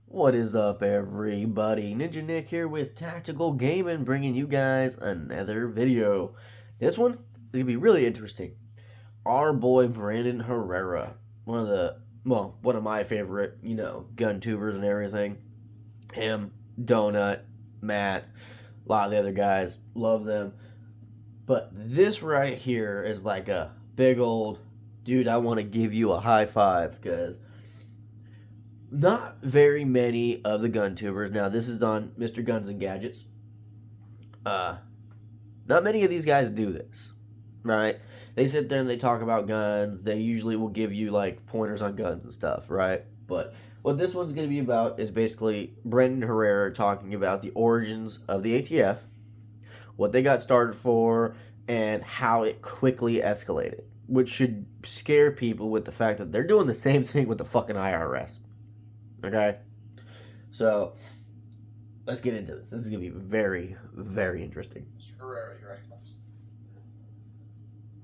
What is up, everybody? Ninja Nick here with Tactical Gaming, bringing you guys another video. This one is gonna be really interesting. Our boy Brandon Herrera, one of my favorite, gun tubers and everything. Him, Donut, Matt, a lot of the other guys, love them. But this right here is like a big old dude. I want to give you a high five because not very many of the gun tubers. Now this is on Mr. Guns and Gadgets. Uh, Not many of these guys do this, right? They sit there and they talk about guns. They usually will give you like pointers on guns and stuff, right? But what this one's going to be about is basically Brendan Herrera talking about the origins of the ATF, what they got started for, and how it quickly escalated, which should scare people with the fact that they're doing the same thing with the fucking IRS. Okay? So, let's get into this. This is going to be very, very interesting. Mr. Herrera, your Excellency.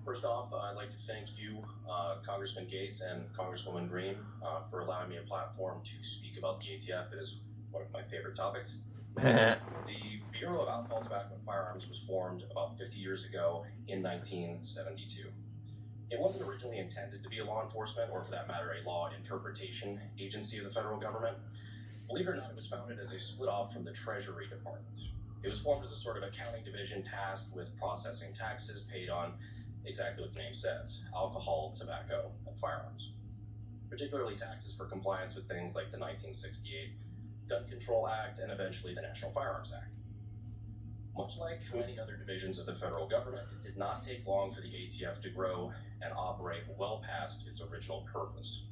First off, I'd like to thank you, Congressman Gates and Congresswoman Green, for allowing me a platform to speak about the ATF. It is one of my favorite topics. The Bureau of Alcohol, Tobacco, and Firearms was formed about 50 years ago in 1972. It wasn't originally intended to be a law enforcement, or for that matter, a law interpretation agency of the federal government. Believe it or not, it was founded as a split off from the Treasury Department. It was formed as a sort of accounting division tasked with processing taxes paid on exactly what the name says, alcohol, tobacco, and firearms. Particularly taxes for compliance with things like the 1968 Gun Control Act and eventually the National Firearms Act. Much like many other divisions of the federal government, it did not take long for the ATF to grow and operate well past its original purpose.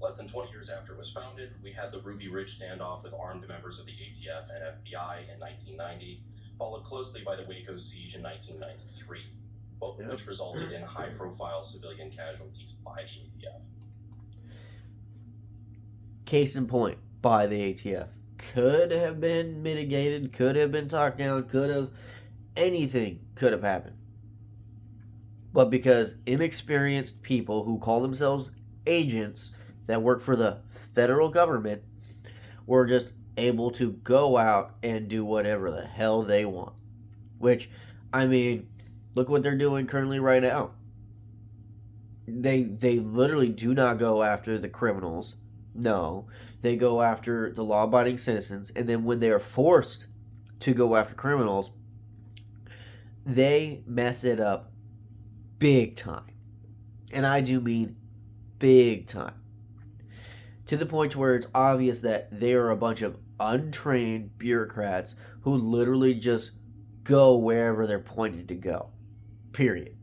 Less than 20 years after it was founded, we had the Ruby Ridge standoff with armed members of the ATF and FBI in 1990, followed closely by the Waco siege in 1993, both of which resulted in high-profile civilian casualties by the ATF. Case in point, by the ATF. Could have been mitigated, could have been talked down, anything could have happened. But because inexperienced people who call themselves agents that work for the federal government were just able to go out and do whatever the hell they want. Which, I mean, look what they're doing currently right now. They literally do not go after the criminals. No, they go after the law-abiding citizens, and then when they are forced to go after criminals, they mess it up big time. And I do mean big time. To the point where it's obvious that they are a bunch of untrained bureaucrats who literally just go wherever they're pointed to go. Period.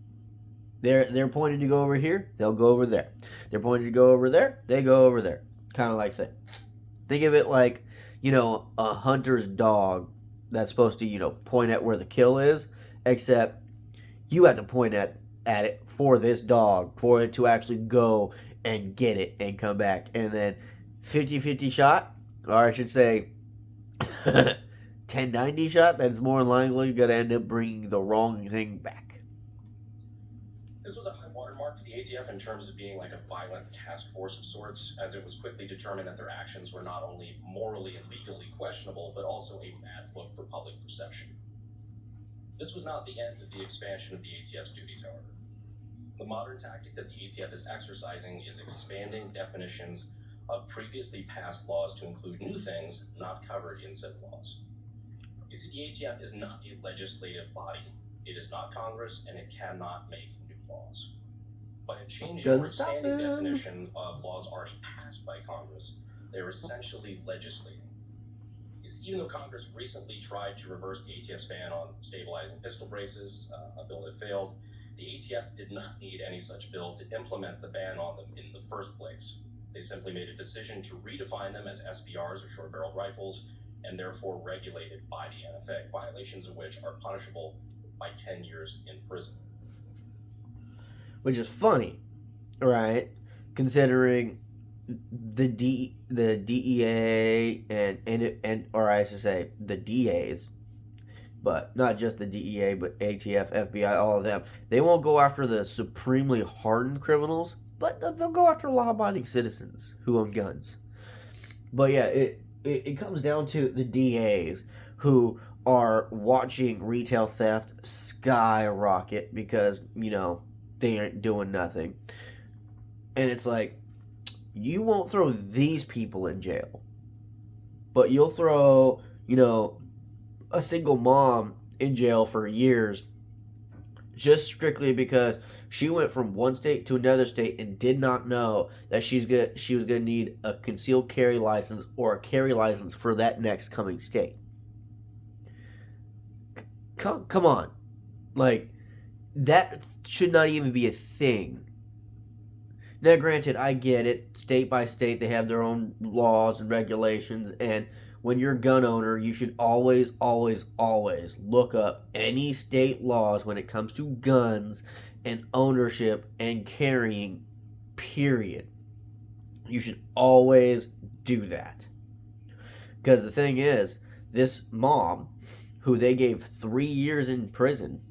They're pointed to go over here, they'll go over there. They're pointed to go over there, they go over there. Kind of like that. Think of it like, a hunter's dog that's supposed to, point at where the kill is, except you have to point at it for this dog, for it to actually go and get it and come back. And then 50-50 shot, or I should say 10-90 shot, that's more likely going to end up bringing the wrong thing back. This was a high watermark for the ATF in terms of being like a violent task force of sorts, as it was quickly determined that their actions were not only morally and legally questionable, but also a bad look for public perception. This was not the end of the expansion of the ATF's duties, however. The modern tactic that the ATF is exercising is expanding definitions of previously passed laws to include new things not covered in said laws. You see, the ATF is not a legislative body. It is not Congress, and it cannot make new laws. But in changing or expanding definitions of laws already passed by Congress, they're essentially legislating. You see, even though Congress recently tried to reverse the ATF's ban on stabilizing pistol braces, a bill that failed, the ATF did not need any such bill to implement the ban on them in the first place. They simply made a decision to redefine them as SBRs, or short-barreled rifles, and therefore regulated by the NFA, violations of which are punishable by 10 years in prison. Which is funny, right? Considering the DEA and or I should say the DAs, but not just the DEA, but ATF, FBI, all of them. They won't go after the supremely hardened criminals, but they'll go after law-abiding citizens who own guns. But yeah, it comes down to the DAs who are watching retail theft skyrocket because, they aren't doing nothing. And it's like, you won't throw these people in jail, but you'll throw, a single mom in jail for years just strictly because she went from one state to another state and did not know that she was gonna need a concealed carry license or a carry license for that next coming state. Come on, like that should not even be a thing. Now, granted, I get it. State by state, they have their own laws and regulations, and when you're a gun owner, you should always, always, always look up any state laws when it comes to guns and ownership and carrying, period. You should always do that. Because the thing is, this mom, who they gave 3 years in prison,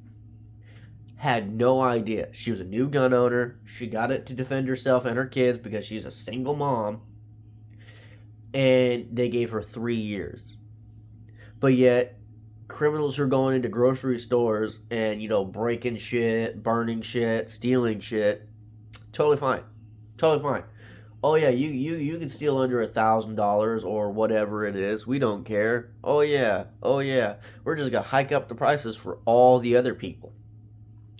had no idea. She was a new gun owner. She got it to defend herself and her kids because she's a single mom. And they gave her 3 years. But yet, criminals who are going into grocery stores and, breaking shit, burning shit, stealing shit, totally fine. Totally fine. Oh yeah, you can steal under $1,000 or whatever it is. We don't care. Oh yeah. We're just gonna hike up the prices for all the other people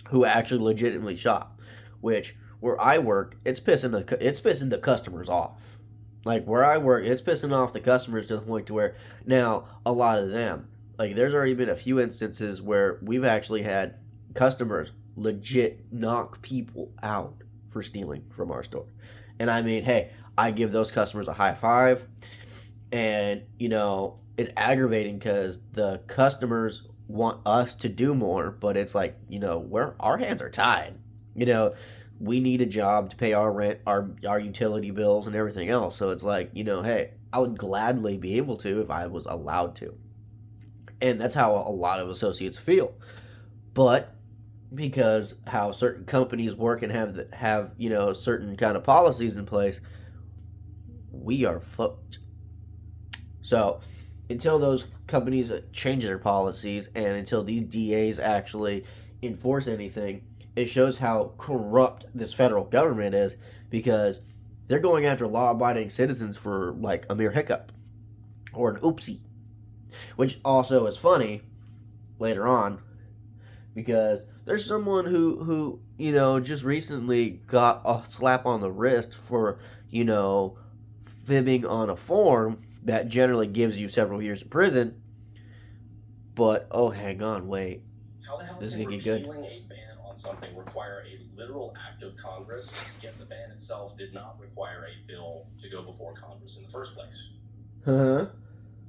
who actually legitimately shop. Which where I work, it's pissing the customers off. Like where I work, it's pissing off the customers to the point to where now a lot of them, like there's already been a few instances where we've actually had customers legit knock people out for stealing from our store. And I mean, hey, I give those customers a high five. And, it's aggravating because the customers want us to do more, but it's like, our hands are tied. We need a job to pay our rent, our utility bills, and everything else. So it's like, hey, I would gladly be able to if I was allowed to. And that's how a lot of associates feel. But because how certain companies work and have certain kind of policies in place, we are fucked. So until those companies change their policies and until these DAs actually enforce anything, it shows how corrupt this federal government is because they're going after law-abiding citizens for like a mere hiccup or an oopsie, which also is funny later on because there's someone who just recently got a slap on the wrist for fibbing on a form that generally gives you several years in prison. But oh, hang on, wait, How the hell this is can gonna get good. repealing a ban on something require a literal act of Congress, yet the ban itself did not require a bill to go before Congress in the first place? Huh?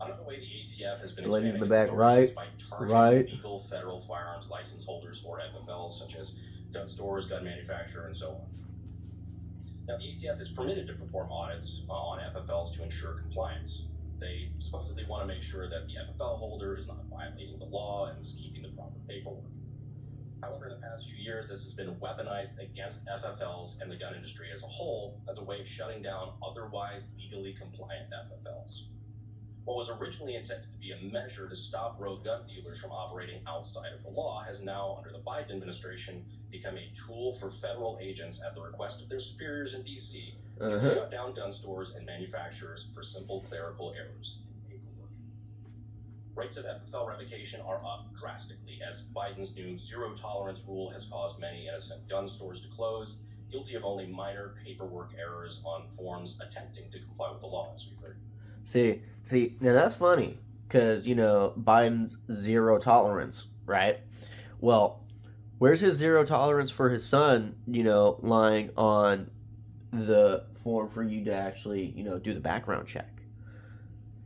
Another way the ATF has been Ladies expanding in the its back, authority is right, by targeting right. legal federal firearms license holders or FFLs, such as gun stores, gun manufacturers, and so on. Now, the ATF is permitted to perform audits on FFLs to ensure compliance. They supposedly want to make sure that the FFL holder is not violating the law and is keeping the proper paperwork. However, in the past few years, this has been weaponized against FFLs and the gun industry as a whole as a way of shutting down otherwise legally compliant FFLs. What was originally intended to be a measure to stop rogue gun dealers from operating outside of the law has now, under the Biden administration, become a tool for federal agents at the request of their superiors in D.C. to shut down gun stores and manufacturers for simple clerical errors in paperwork. Rates of FFL revocation are up drastically as Biden's new zero-tolerance rule has caused many innocent gun stores to close, guilty of only minor paperwork errors on forms attempting to comply with the law, as we've heard. See, now that's funny because Biden's zero tolerance, right? Well, where's his zero tolerance for his son? Lying on the form for you to actually do the background check.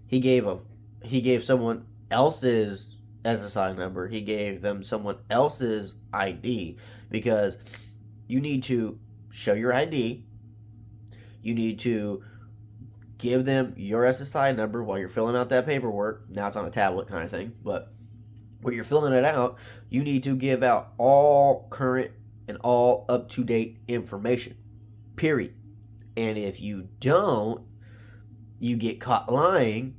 He gave someone else's SSI number. He gave them someone else's ID because you need to show your ID. You need to give them your SSI number while you're filling out that paperwork. Now it's on a tablet kind of thing, but when you're filling it out, you need to give out all current and all up-to-date information, period. And if you don't, you get caught lying,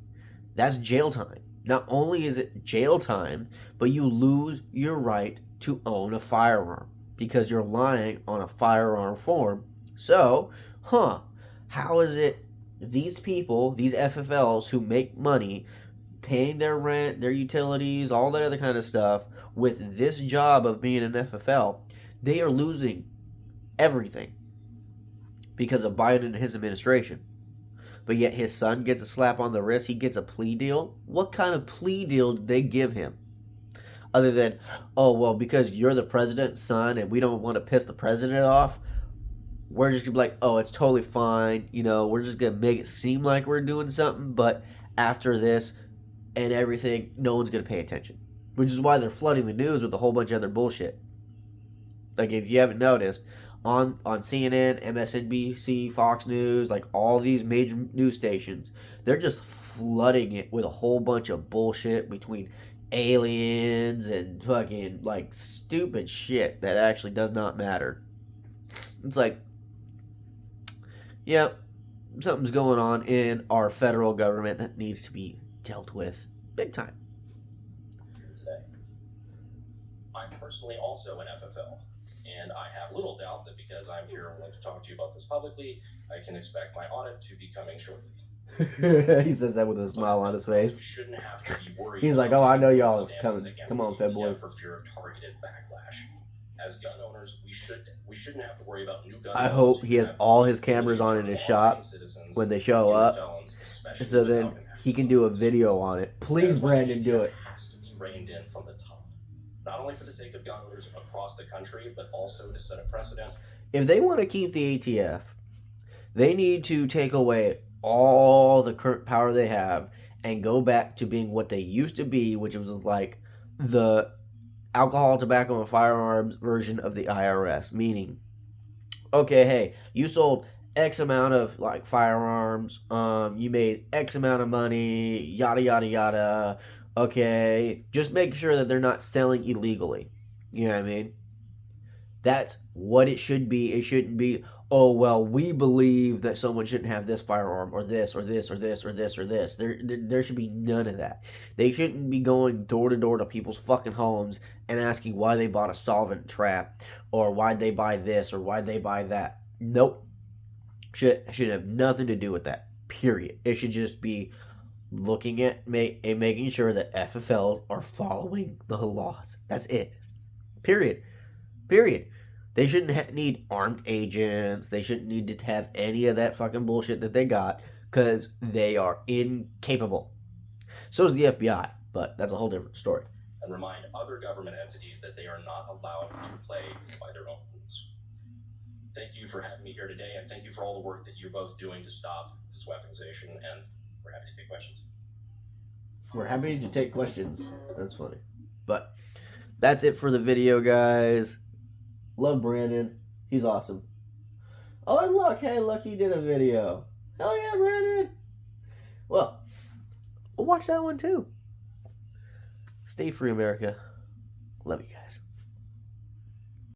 That's jail time. Not only is it jail time, but you lose your right to own a firearm because you're lying on a firearm form. So, how is it these people, these FFLs who make money paying their rent, their utilities, all that other kind of stuff with this job of being an FFL, they are losing everything because of Biden and his administration? But yet his son gets a slap on the wrist. He gets a plea deal. What kind of plea deal did they give him? Other than, oh, well, because you're the president's son and we don't want to piss the president off, we're just going to be like, oh, it's totally fine. We're just going to make it seem like we're doing something. But after this and everything, no one's going to pay attention. Which is why they're flooding the news with a whole bunch of other bullshit. Like, if you haven't noticed, on CNN, MSNBC, Fox News, like all these major news stations, they're just flooding it with a whole bunch of bullshit between aliens and fucking like stupid shit that actually does not matter. It's like, yep, something's going on in our federal government that needs to be dealt with big time. Today. I'm personally also an FFL. And I have little doubt that because I'm here willing to talk to you about this publicly, I can expect my audit to be coming shortly. He says that with a smile on his face. We shouldn't have to be worried. He's like, oh, I know y'all are coming. Come on, Fed boys. For fear of targeted backlash. As gun owners, we shouldn't have to worry about new gun. I hope he has all his cameras on in his shop when they show up, so then he can do a video on it. Please, Brandon, do it. Has to be reined in from the top. Not only for the sake of gun owners across the country, but also to set a precedent. If they want to keep the ATF, they need to take away all the current power they have and go back to being what they used to be, which was like the alcohol, tobacco, and firearms version of the IRS. Meaning, okay, hey, you sold X amount of like firearms, you made X amount of money, yada yada yada. Okay, just make sure that they're not selling illegally. You know what I mean? That's what it should be. It shouldn't be, oh, well, we believe that someone shouldn't have this firearm or this or this or this or this or this. There should be none of that. They shouldn't be going door to door to people's fucking homes and asking why they bought a solvent trap or why'd they buy this or why'd they buy that. Nope. Should have nothing to do with that. Period. It should just be looking at making sure that FFLs are following the laws. That's it. Period. They shouldn't need armed agents. They shouldn't need to have any of that fucking bullshit that they got because they are incapable. So is the FBI, but that's a whole different story. And remind other government entities that they are not allowed to play by their own rules. Thank you for having me here today, and thank you for all the work that you're both doing to stop this weaponization, and we're happy to take questions. We're happy to take questions. That's funny. But that's it for the video, guys. Love Brandon. He's awesome. Oh, and look. Hey, look, he did a video. Hell yeah, Brandon. Well, we'll watch that one too. Stay free, America. Love you guys.